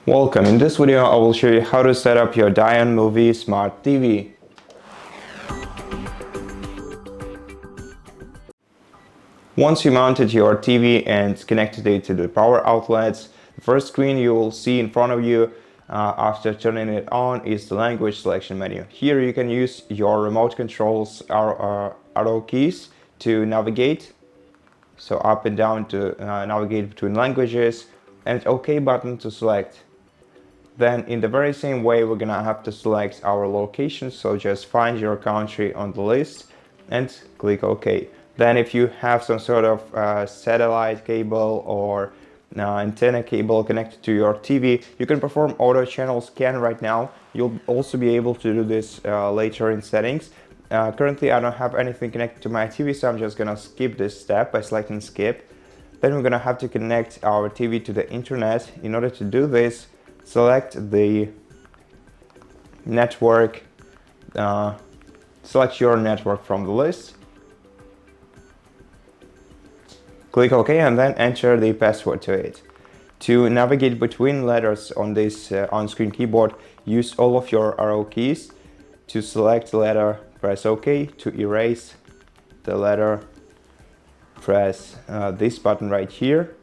Welcome. In this video, I will show you how to set up your DYON Movie Smart TV. Once you mounted your TV and connected it to the power outlets, the first screen you will see in front of you after turning it on is the language selection menu. Here you can use your remote controls arrow keys to navigate, so up and down to navigate between languages, and OK button to select. Then in the very same way, we're gonna have to select our location, so just find your country on the list and click OK. Then if you have some sort of satellite cable or antenna cable connected to your TV, you can perform auto channel scan right now. You'll also be able to do this later in settings. Currently I don't have anything connected to my TV, so I'm just gonna skip this step by selecting skip. Then we're gonna have to connect our TV to the internet. In order to do this, select the network, select your network from the list, click OK, and then enter the password to it. To navigate between letters on this on-screen keyboard, use all of your arrow keys. To select the letter, press OK. To erase the letter, press this button right here,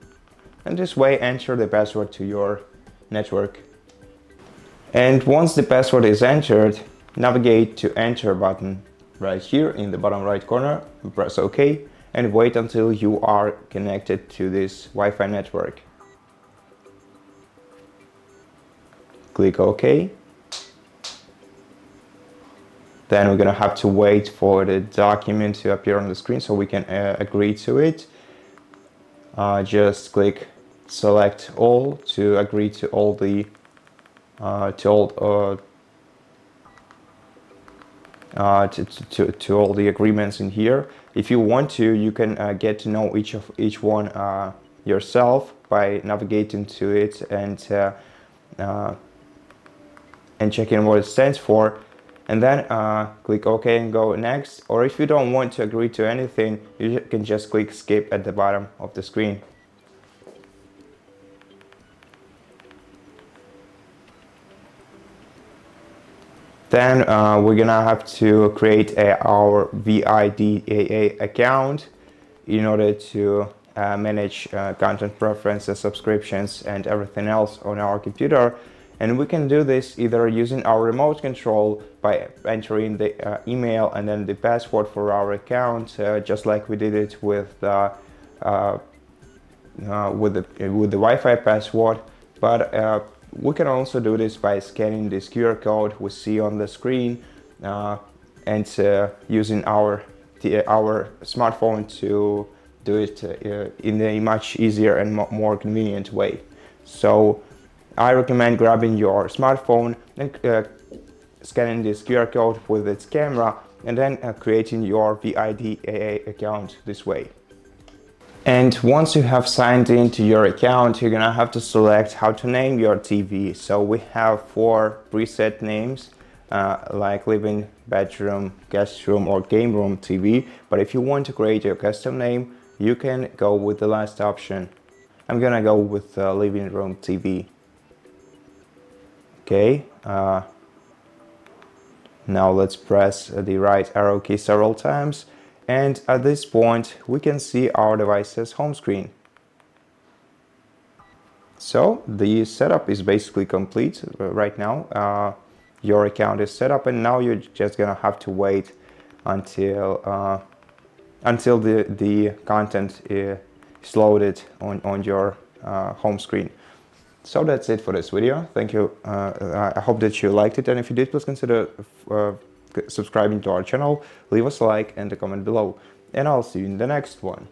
and this way enter the password to your network. And once the password is entered, navigate to enter button right here in the bottom right corner, press OK, and wait until you are connected to this Wi-Fi network. Click OK. Then we're gonna have to wait for the document to appear on the screen so we can agree to it. Just click select all to agree to all the all the agreements in here. If you want to, you can get to know each one yourself by navigating to it and checking what it stands for, and then click OK and go next. Or if you don't want to agree to anything, you can just click skip at the bottom of the screen. Then we're gonna have to create our VIDAA account in order to manage content preferences, subscriptions, and everything else on our computer. And we can do this either using our remote control by entering the email and then the password for our account, just like we did it with the Wi-Fi password. But we can also do this by scanning this QR code we see on the screen and using our smartphone to do it in a much easier and more convenient way. So I recommend grabbing your smartphone and scanning this QR code with its camera and then creating your VIDAA account this way. And once you have signed into your account, you're gonna have to select how to name your TV. So we have 4 preset names like living, bedroom, guest room, or game room TV. But if you want to create your custom name, you can go with the last option. I'm gonna go with living room TV. Okay. Now let's press the right arrow key several times. And at this point, we can see our device's home screen. So the setup is basically complete right now. Your account is set up, and now you're just gonna have to wait until the content is loaded on your home screen. So that's it for this video. Thank you. I hope that you liked it, and if you did, please consider subscribing to our channel, leave us a like and a comment below, and I'll see you in the next one.